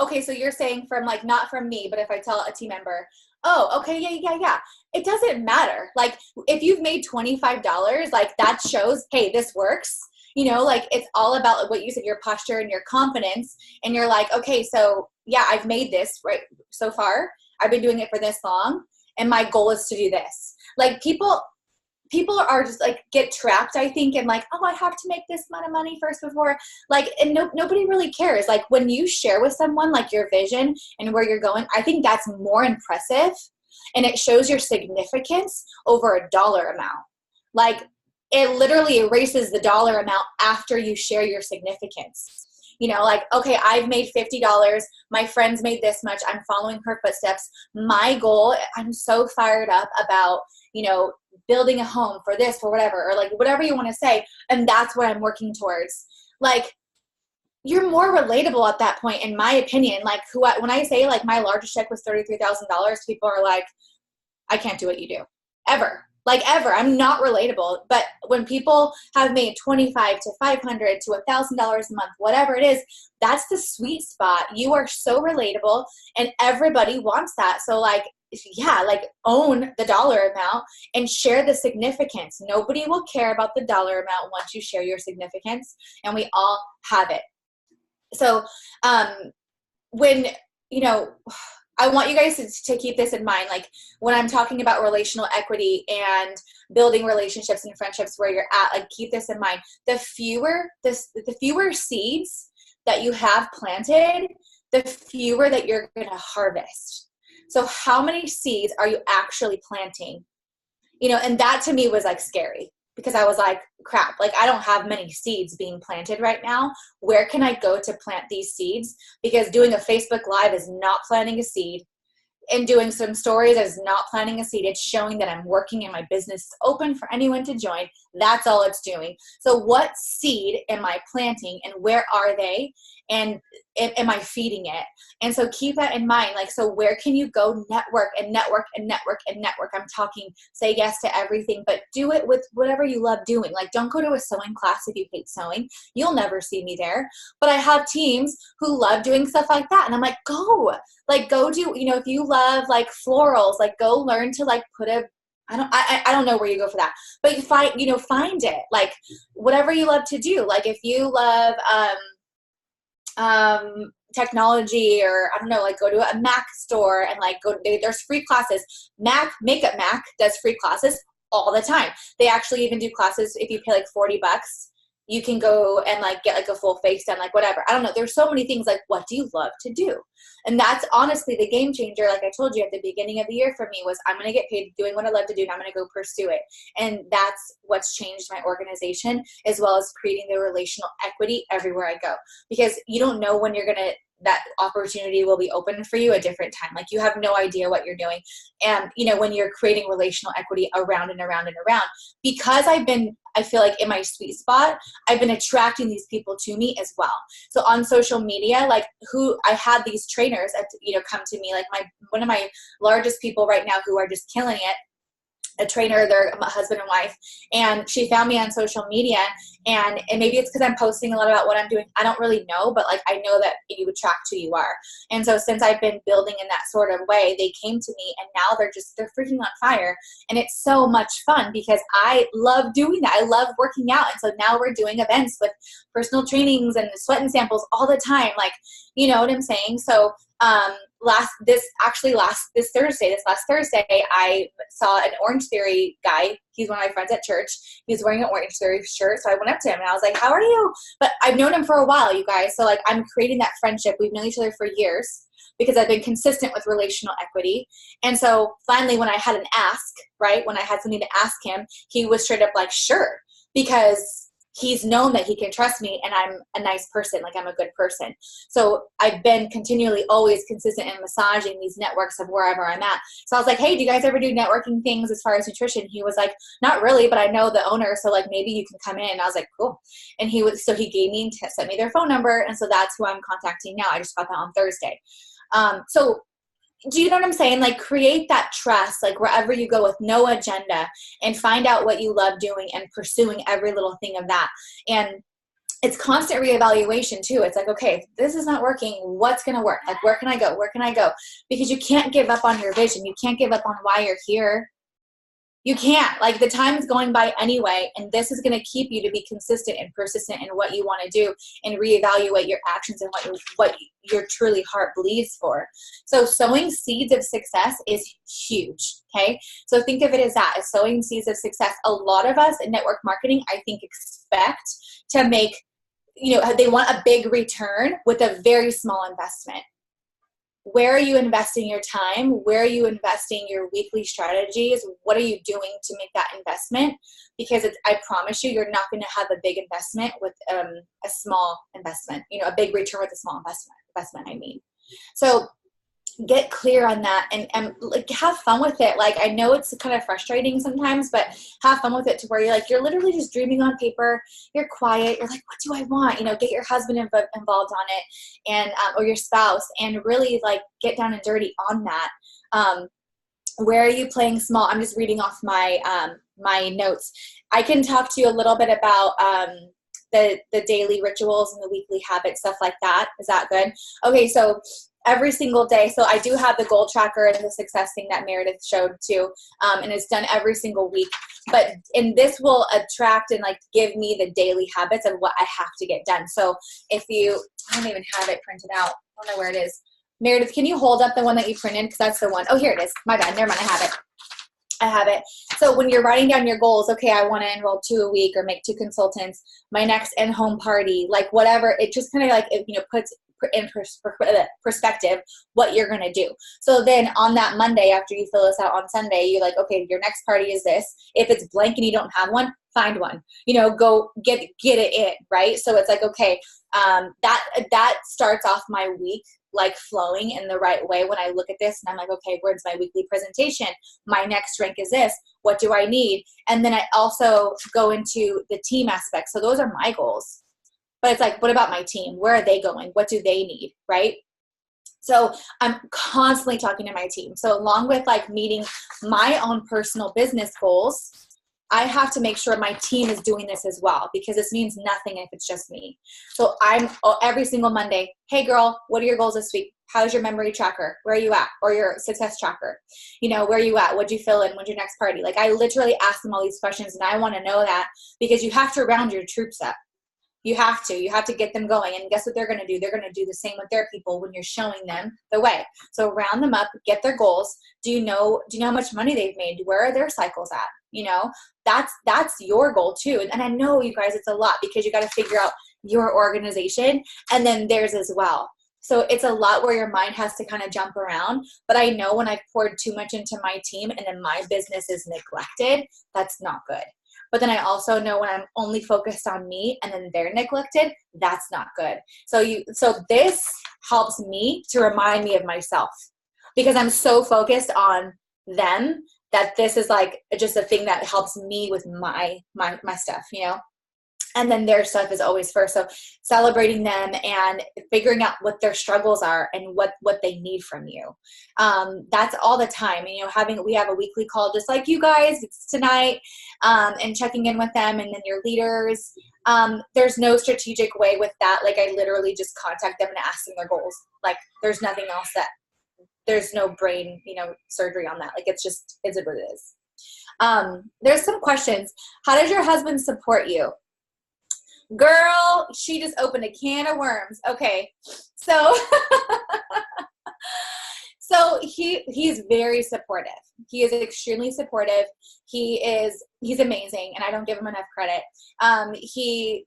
okay. So you're saying from, like, not from me, but if I tell a team member, oh, okay, yeah. It doesn't matter. Like, if you've made $25, like, that shows, hey, this works. Like, it's all about what you said, your posture and your confidence. And you're like, okay, so yeah, I've made this right so far. I've been doing it for this long, and my goal is to do this. Like, people are just like, get trapped, I think, and like, oh, I have to make this amount of money first before, like, and nobody really cares. Like, when you share with someone like your vision and where you're going, I think that's more impressive, and it shows your significance over a dollar amount. Like, it literally erases the dollar amount after you share your significance. Like, okay, I've made $50. My friend's made this much. I'm following her footsteps. My goal, I'm so fired up about, building a home for this, for whatever, or like whatever you want to say. And that's what I'm working towards. Like, you're more relatable at that point, in my opinion. Like, when I say like my largest check was $33,000, people are like, I can't do what you do. Ever. Like, ever. I'm not relatable. But when people have made $25 to $500 to $1,000 a month, whatever it is, that's the sweet spot. You are so relatable, and everybody wants that. So, like, yeah, like, own the dollar amount and share the significance. Nobody will care about the dollar amount once you share your significance, and we all have it. So, when, I want you guys to keep this in mind. Like, when I'm talking about relational equity and building relationships and friendships where you're at, like, keep this in mind. The fewer seeds that you have planted, the fewer that you're going to harvest. So how many seeds are you actually planting? And that to me was like scary. because I was like, crap, like I don't have many seeds being planted right now. Where can I go to plant these seeds? Because doing a Facebook Live is not planting a seed. And doing some stories is not planting a seed. It's showing that I'm working and my business is open for anyone to join. That's all it's doing. So what seed am I planting and where are they? And am I feeding it? And so keep that in mind. Like, so where can you go network and network and network and network? I'm talking, say yes to everything, but do it with whatever you love doing. Like, don't go to a sewing class if you hate sewing. You'll never see me there. But I have teams who love doing stuff like that. And I'm like, go do, you know, if you love like florals, like go learn to like put a, I don't know where you go for that, but you find it, like whatever you love to do. Like if you love, technology, or I don't know, like go to a Mac store and like there's free classes. Makeup Mac does free classes all the time. They actually even do classes if you pay like $40. You can go and like get like a full face done, like whatever. I don't know. There's so many things, like what do you love to do? And that's honestly the game changer. Like I told you at the beginning of the year for me was I'm going to get paid doing what I love to do and I'm going to go pursue it. And that's what's changed my organization, as well as creating the relational equity everywhere I go, because you don't know when that opportunity will be open for you a different time. Like you have no idea what you're doing. And, you know, when you're creating relational equity around and around and around, because I feel like in my sweet spot, I've been attracting these people to me as well. So on social media, like I had these trainers come to me, like one of my largest people right now who are just killing it, a trainer, they're a husband and wife, and she found me on social media, and maybe it's because I'm posting a lot about what I'm doing. I don't really know, but like I know that you attract who you are. And so since I've been building in that sort of way, they came to me and now they're freaking on fire. And it's so much fun because I love doing that. I love working out. And so now we're doing events with personal trainings and sweat and samples all the time. Like, you know what I'm saying? So this last Thursday, I saw an Orange Theory guy. He's one of my friends at church. He was wearing an Orange Theory shirt. So I went up to him and I was like, how are you? But I've known him for a while, you guys. So like I'm creating that friendship. We've known each other for years because I've been consistent with relational equity. And so finally, when I had an ask, right, when I had something to ask him, he was straight up like, sure, because he's known that he can trust me and I'm a nice person, like I'm a good person. So I've been continually always consistent in massaging these networks of wherever I'm at. So I was like, hey, do you guys ever do networking things as far as nutrition? He was like, not really, but I know the owner, so like maybe you can come in. And I was like, cool. And he gave me and sent me their phone number. And so that's who I'm contacting now. I just got that on Thursday. So do you know what I'm saying? Like create that trust, like wherever you go with no agenda, and find out what you love doing and pursuing every little thing of that. And it's constant reevaluation too. It's like, okay, if this is not working, what's going to work? Like, where can I go? Where can I go? Because you can't give up on your vision. You can't give up on why you're here. You can't. Like the time is going by anyway, and this is going to keep you to be consistent and persistent in what you want to do and reevaluate your actions and what your truly heart believes for. So sowing seeds of success is huge, okay? So think of it as that, as sowing seeds of success. A lot of us in network marketing, I think, expect to make, they want a big return with a very small investment. Where are you investing your time? Where are you investing your weekly strategies? What are you doing to make that investment? Because I promise you, you're not going to have a big investment with a small investment, a big return with a small investment, I mean. So get clear on that and like have fun with it. Like I know it's kind of frustrating sometimes, but have fun with it to where you're literally just dreaming on paper. You're quiet. You're like, what do I want? Get your husband involved on it, and or your spouse, and really like get down and dirty on that. Where are you playing small? I'm just reading off my my notes. I can talk to you a little bit about the daily rituals and the weekly habits, stuff like that. Is that good? Okay, so every single day. So I do have the goal tracker and the success thing that Meredith showed too. And it's done every single week. And this will attract and like give me the daily habits of what I have to get done. So I don't even have it printed out. I don't know where it is. Meredith, can you hold up the one that you printed? Because that's the one. Oh, here it is. My bad. Never mind. I have it. So when you're writing down your goals, okay, I want to enroll 2 a week or make 2 consultants, my next in-home party, like whatever, it just kind of like, puts in perspective what you're going to do. So then on that Monday, after you fill this out on Sunday, you're like, okay, your next party is this. If it's blank and you don't have one, find one, go get it in. Right. So it's like, okay, that starts off my week like flowing in the right way when I look at this and I'm like, okay, where's my weekly presentation? My next rank is this. What do I need? And then I also go into the team aspect. So those are my goals. But it's like, what about my team? Where are they going? What do they need? Right? So I'm constantly talking to my team. So along with like meeting my own personal business goals, I have to make sure my team is doing this as well, because this means nothing if it's just me. So I'm every single Monday, hey girl, what are your goals this week? How's your memory tracker? Where are you at? Or your success tracker? Where are you at? What'd you fill in? When's your next party? Like I literally ask them all these questions, and I want to know that, because you have to round your troops up. You have to get them going. And guess what they're going to do? They're going to do the same with their people when you're showing them the way. So round them up, get their goals. Do you know how much money they've made? Where are their cycles at? That's your goal too. And I know, you guys, it's a lot, because you got to figure out your organization and then theirs as well. So it's a lot where your mind has to kind of jump around. But I know when I've poured too much into my team and then my business is neglected, that's not good. But then I also know when I'm only focused on me and then they're neglected, that's not good. So this helps me to remind me of myself, because I'm so focused on them that this is like just a thing that helps me with my stuff, and then their stuff is always first. So celebrating them and figuring out what their struggles are and what they need from you. That's all the time. We have a weekly call just like you guys, it's tonight, and checking in with them, and then your leaders. There's no strategic way with that. Like I literally just contact them and ask them their goals. Like there's nothing else there's no brain, surgery on that. Like it's what it is. There's some questions. How does your husband support you? Girl, she just opened a can of worms. Okay. So he's very supportive. He is extremely supportive. He's amazing, and I don't give him enough credit. We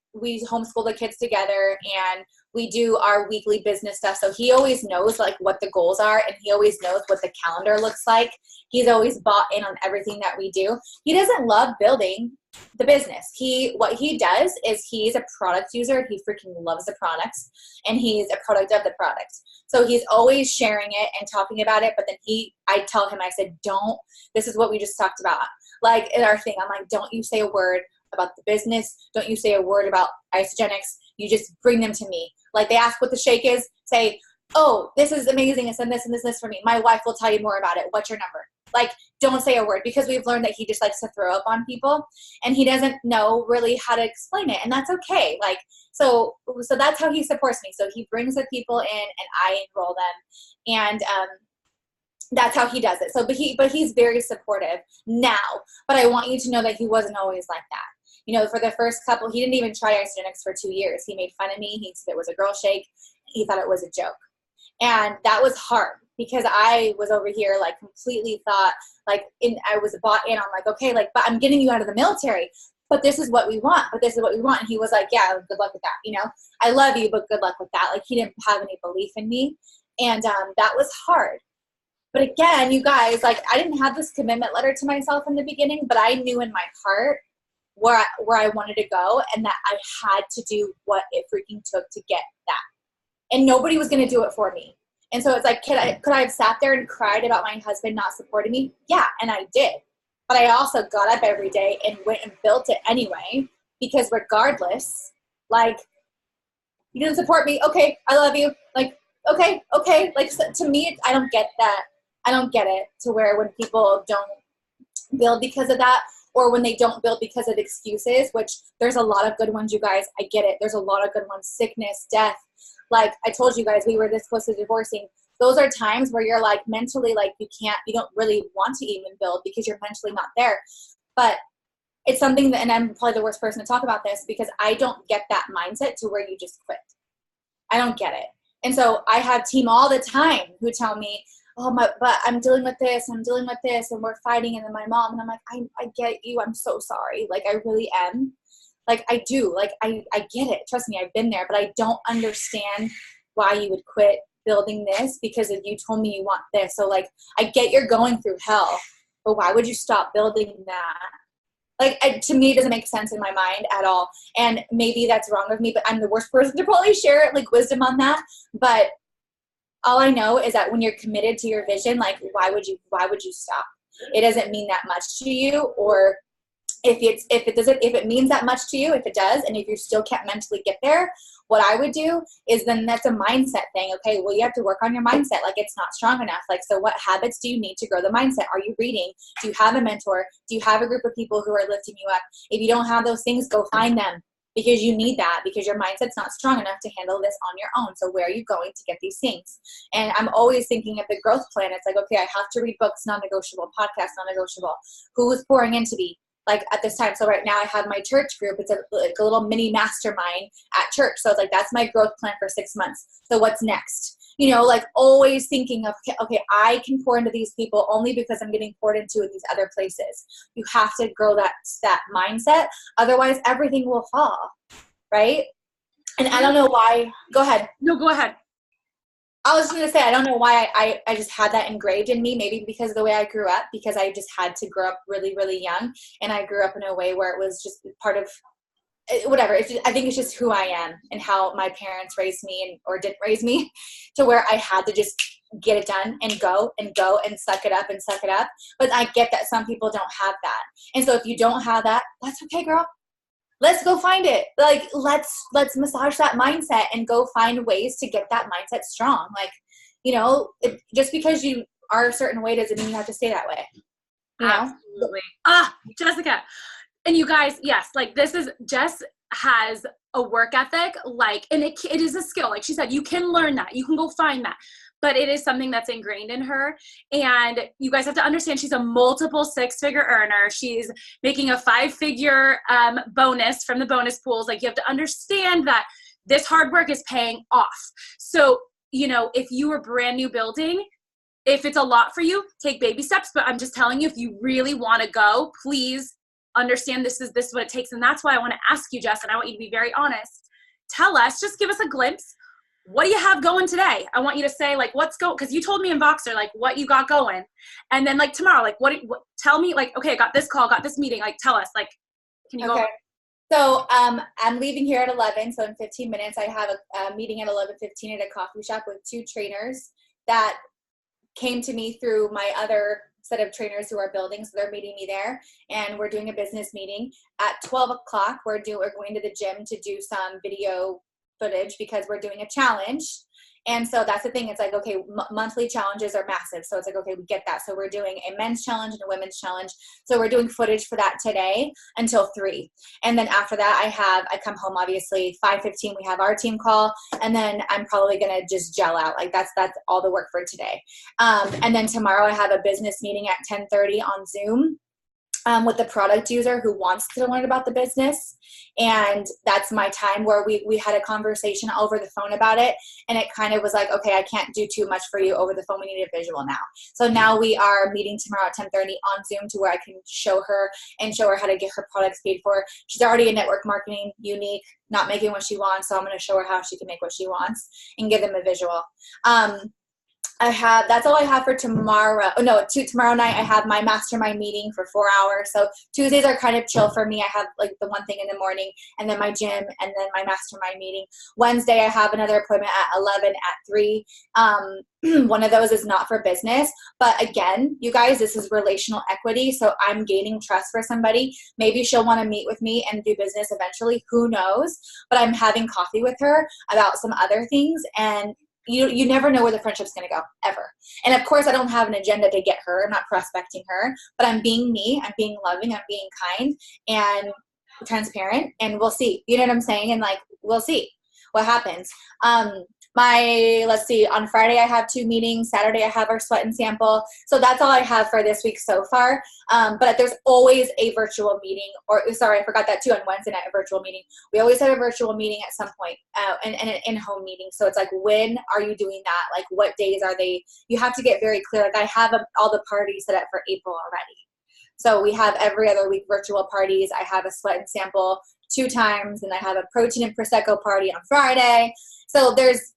homeschool the kids together, and we do our weekly business stuff. So he always knows like what the goals are, and he always knows what the calendar looks like. He's always bought in on everything that we do. He doesn't love building the business. What he does is he's a product user. He freaking loves the products, and he's a product of the product. So he's always sharing it and talking about it. But then I tell him, I said, this is what we just talked about. Like in our thing, I'm like, don't you say a word about the business. Don't you say a word about Isogenics. You just bring them to me. Like they ask what the shake is, say, oh, this is amazing. It's and this and this and this for me. My wife will tell you more about it. What's your number? Like, don't say a word, because we've learned that he just likes to throw up on people and he doesn't know really how to explain it. And that's okay. Like, so that's how he supports me. So he brings the people in and I enroll them. And, that's how he does it. So, but he's very supportive now, but I want you to know that he wasn't always like that. For the first couple, he didn't even try Isogenics for 2 years. He made fun of me. He said it was a girl shake. He thought it was a joke. And that was hard, because I was over here like completely thought like I was bought in on like, okay, like, but I'm getting you out of the military, but this is what we want. And he was like, yeah, good luck with that. I love you, but good luck with that. Like he didn't have any belief in me. And that was hard. But again, you guys, like I didn't have this commitment letter to myself in the beginning, but I knew in my heart where I wanted to go, and that I had to do what it freaking took to get that. And nobody was going to do it for me. And so it's like, could I have sat there and cried about my husband not supporting me? Yeah, and I did. But I also got up every day and went and built it anyway, because regardless, like, you didn't support me. Okay, I love you. Like, okay. Like, so to me, I don't get that. I don't get it, to where when people don't build because of that, or when they don't build because of excuses, which there's a lot of good ones, you guys. I get it. There's a lot of good ones. Sickness, death. Like I told you guys, we were this close to divorcing. Those are times where you're like mentally, like you don't really want to even build because you're mentally not there. But it's something that, and I'm probably the worst person to talk about this, because I don't get that mindset to where you just quit. I don't get it. And so I have team all the time who tell me, but I'm dealing with this, and we're fighting, and then my mom, and I'm like, I get you, I'm so sorry. Like, I really am. Like, I do. Like, I get it. Trust me, I've been there, but I don't understand why you would quit building this because if you told me you want this. So, like, I get you're going through hell, but why would you stop building that Like, to me, it doesn't make sense in my mind at all. And maybe that's wrong of me, but I'm the worst person to probably share like wisdom on that. But all I know is that when you're committed to your vision, like, why would you stop? It doesn't mean that much to you. Or if it means that much to you, if it does, and if you still can't mentally get there, what I would do is then that's a mindset thing. Okay, well, you have to work on your mindset. Like, it's not strong enough. Like, so what habits do you need to grow the mindset? Are you reading? Do you have a mentor? Do you have a group of people who are lifting you up? If you don't have those things, go find them, because you need that, because your mindset's not strong enough to handle this on your own. So where are you going to get these things? And I'm always thinking of the growth plan. It's like, okay, I have to read books, non-negotiable, podcasts, non-negotiable. Who's pouring into me? Like, at this time. So right now I have my church group. It's like a little mini mastermind at church. So it's like, that's my growth plan for 6 months. So what's next? You know, like, always thinking of, okay, I can pour into these people only because I'm getting poured into in these other places. You have to grow that mindset. Otherwise everything will fall. Right. And I don't know why. Go ahead. No, go ahead. I was just going to say, I don't know why I just had that engraved in me, maybe because of the way I grew up, because I just had to grow up really, really young. And I grew up in a way where it was just part of whatever. I think it's just who I am and how my parents raised me or didn't raise me, to where I had to just get it done and go and suck it up and suck it up. But I get that some people don't have that. And so if you don't have that, that's okay, girl. Let's go find it. Like, let's massage that mindset and go find ways to get that mindset strong. Like, you know, just because you are a certain way doesn't mean you have to stay that way. You know? Absolutely. Jessica. And you guys, yes, like, Jess has a work ethic, like, and it is a skill. Like she said, you can learn that. You can go find that. But it is something that's ingrained in her. And you guys have to understand, she's a multiple 6-figure earner. She's making a 5-figure bonus from the bonus pools. Like, you have to understand that this hard work is paying off. So, you know, if you are brand new building, if it's a lot for you, take baby steps. But I'm just telling you, if you really want to go, please understand this is what it takes. And that's why I want to ask you, Jess, and I want you to be very honest. Tell us, just give us a glimpse. What do you have going today? I want you to say, like, what's going, because you told me in Voxer, like, what you got going. And then, like, tomorrow, like, what tell me, like, okay, I got this call, got this meeting. Like, tell us, like, can you go? So I'm leaving here at 11. So in 15 minutes, I have a meeting at 11:15 at a coffee shop with 2 trainers that came to me through my other set of trainers who are building. So they're meeting me there, and we're doing a business meeting at 12 o'clock. We're going to the gym to do some video footage because we're doing a challenge. And so that's the thing. It's like, okay, monthly challenges are massive. So it's like, okay, we get that. So we're doing a men's challenge and a women's challenge. So we're doing footage for that today until 3. And then after that, I come home, obviously 5:15, we have our team call. And then I'm probably going to just gel out. Like, that's all the work for today. And then tomorrow I have a business meeting at 10:30 on Zoom. With the product user who wants to learn about the business. And that's my time where we had a conversation over the phone about it. And it kind of was like, okay, I can't do too much for you over the phone. We need a visual now. So now we are meeting tomorrow at 10:30 on Zoom, to where I can show her how to get her products paid for. She's already in network marketing, unique, not making what she wants. So I'm going to show her how she can make what she wants and give them a visual. That's all I have for tomorrow. Tomorrow night I have my mastermind meeting for 4 hours. So Tuesdays are kind of chill for me. I have like the one thing in the morning, and then my gym, and then my mastermind meeting. Wednesday I have another appointment at 11 at 3. One of those is not for business, but again, you guys, this is relational equity. So I'm gaining trust for somebody. Maybe she'll want to meet with me and do business eventually. Who knows? But I'm having coffee with her about some other things, and you never know where the friendship's going to go, ever. And of course, I don't have an agenda to get her. I'm not prospecting her, but I'm being me. I'm being loving. I'm being kind and transparent, and we'll see. You know what I'm saying? And like, we'll see what happens. Let's see, on Friday I have 2 meetings. Saturday I have our sweat and sample. So that's all I have for this week so far. But there's always a virtual meeting, I forgot that too, on Wednesday night, a virtual meeting. We always have a virtual meeting at some point, and an in-home meeting. So it's like, when are you doing that? Like, what days are they? You have to get very clear. Like, I have all the parties set up for April already. So we have every other week virtual parties. I have a sweat and sample 2 times, and I have a protein and Prosecco party on Friday. So there's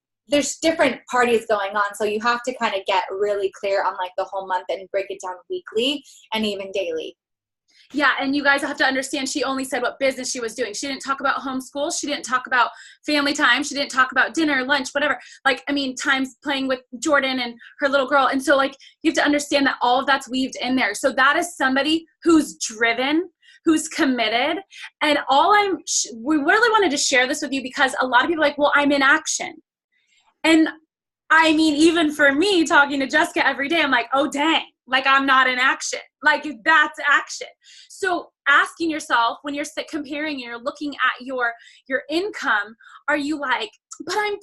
different parties going on. So you have to kind of get really clear on like the whole month and break it down weekly and even daily. Yeah, and you guys have to understand, she only said what business she was doing. She didn't talk about homeschool. She didn't talk about family time. She didn't talk about dinner, lunch, whatever. Like, I mean, times playing with Jordan and her little girl. And so, like, you have to understand that all of that's weaved in there. So that is somebody who's driven, who's committed. And we really wanted to share this with you because a lot of people are like, well, I'm in action. And I mean, even for me talking to Jessica every day, I'm like, oh, dang, like I'm not in action. Like that's action. So asking yourself when you're comparing, you're looking at your income, are you like, but I'm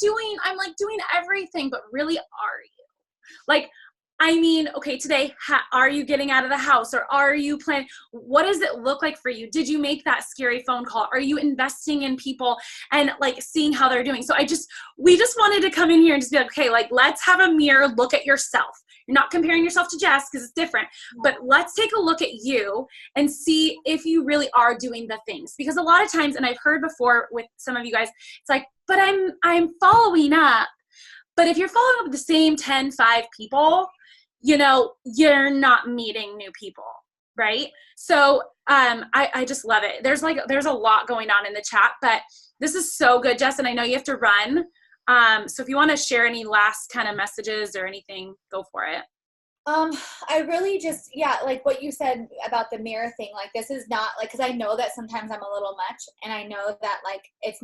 like doing everything, but really are you? Like, I mean, okay, today, are you getting out of the house or are you planning? What does it look like for you? Did you make that scary phone call? Are you investing in people and like seeing how they're doing? So we just wanted to come in here and just be like, okay, like let's have a mirror look at yourself. You're not comparing yourself to Jess because it's different, but let's take a look at you and see if you really are doing the things. Because a lot of times, and I've heard before with some of you guys, it's like, but I'm following up. But if you're following up with the same 10, 5 people, you know, you're not meeting new people, right? So I just love it. There's a lot going on in the chat, but this is so good, Jess, and I know you have to run. So if you want to share any last kind of messages or anything, go for it. I really just, yeah, like what you said about the mirror thing, like this is not like, cause I know that sometimes I'm a little much and I know that like, it's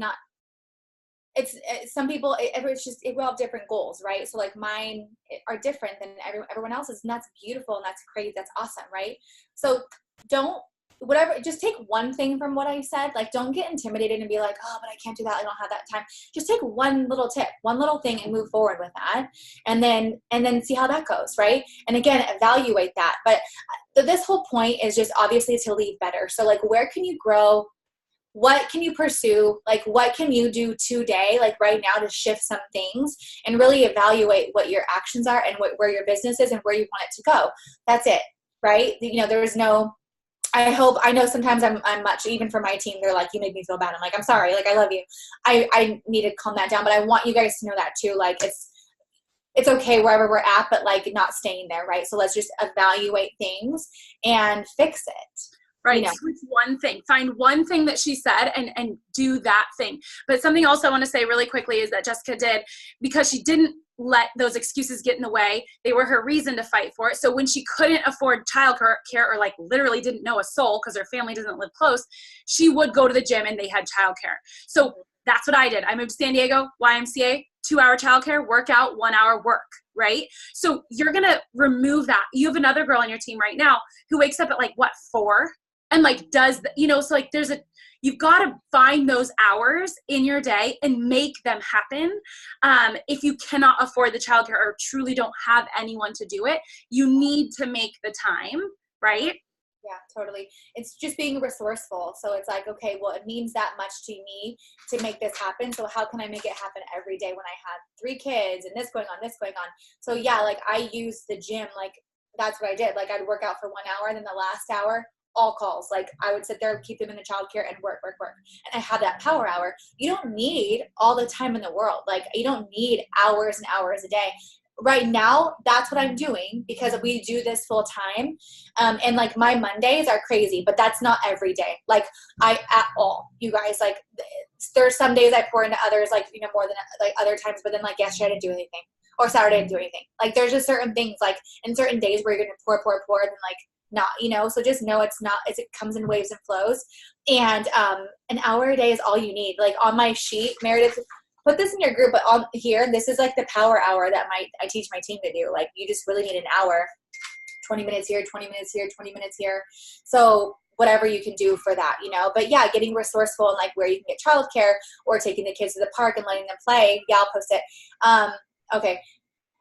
some people, it's just, we all have different goals, right? So like mine are different than everyone else's, and that's beautiful and that's great. That's awesome, right? So just take one thing from what I said. Like, don't get intimidated and be like, oh, but I can't do that. I don't have that time. Just take one little tip, one little thing and move forward with that. And then see how that goes, right? And again, evaluate that. But this whole point is just obviously to leave better. So like, where can you grow? What can you pursue? Like, what can you do today, like right now, to shift some things and really evaluate what your actions are and where your business is and where you want it to go. That's it, right? You know, there is no, I know sometimes I'm much, even for my team, they're like, you make me feel bad. I'm like, I'm sorry. Like, I love you. I need to calm that down, but I want you guys to know that too. Like, it's okay wherever we're at, but like not staying there, right? So let's just evaluate things and fix it. Right. You know. So it's one thing. Find one thing that she said and do that thing. But something else I want to say really quickly is that Jessica did, because she didn't let those excuses get in the way. They were her reason to fight for it. So when she couldn't afford childcare or like literally didn't know a soul because her family doesn't live close, she would go to the gym and they had childcare. So that's what I did. I moved to San Diego, YMCA, 2-hour childcare, workout, 1 hour work, right? So you're going to remove that. You have another girl on your team right now who wakes up at like 4? And like so like you've got to find those hours in your day and make them happen. If you cannot afford the childcare or truly don't have anyone to do it, you need to make the time, right? Yeah, totally. It's just being resourceful. So it's like, okay, well, it means that much to me to make this happen. So how can I make it happen every day when I have 3 kids and this going on? So yeah, like I use the gym, like that's what I did. Like I'd work out for 1 hour and then the last hour, all calls. Like I would sit there, keep them in the childcare and work. And I have that power hour. You don't need all the time in the world. Like you don't need hours and hours a day. Right now, that's what I'm doing because we do this full time. And like my Mondays are crazy, but that's not every day. Like at all, you guys, like there's some days I pour into others, like, you know, more than like other times, but then like yesterday I didn't do anything or Saturday I didn't do anything. Like there's just certain things like in certain days where you're going to pour, then like, not, you know, so just know it comes in waves and flows. And an hour a day is all you need. Like on my sheet, Meredith, put this in your group, but on here, this is like the power hour that I teach my team to do. Like you just really need an hour, 20 minutes here, 20 minutes here, 20 minutes here. So whatever you can do for that, you know. But yeah, getting resourceful and like where you can get childcare or taking the kids to the park and letting them play. Yeah, I'll post it. Okay.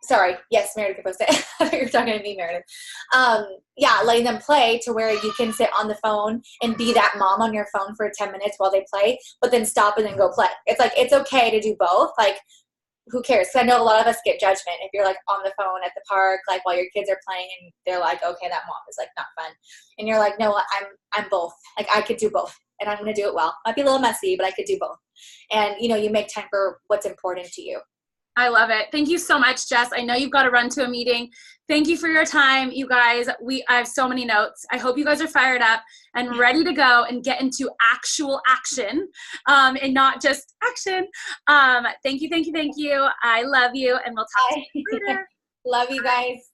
Sorry. Yes, Meredith can post it. I thought you were talking to me, Meredith. Yeah, letting them play to where you can sit on the phone and be that mom on your phone for 10 minutes while they play, but then stop and then go play. It's like, it's okay to do both. Like, who cares? Because I know a lot of us get judgment if you're like on the phone at the park, like while your kids are playing and they're like, okay, that mom is like not fun. And you're like, no, I'm both. Like I could do both and I'm going to do it well. Might be a little messy, but I could do both. And, you know, you make time for what's important to you. I love it. Thank you so much, Jess. I know you've got to run to a meeting. Thank you for your time, you guys. I have so many notes. I hope you guys are fired up and ready to go and get into actual action, and not just action. Thank you. I love you, and we'll talk to you later. Love you guys.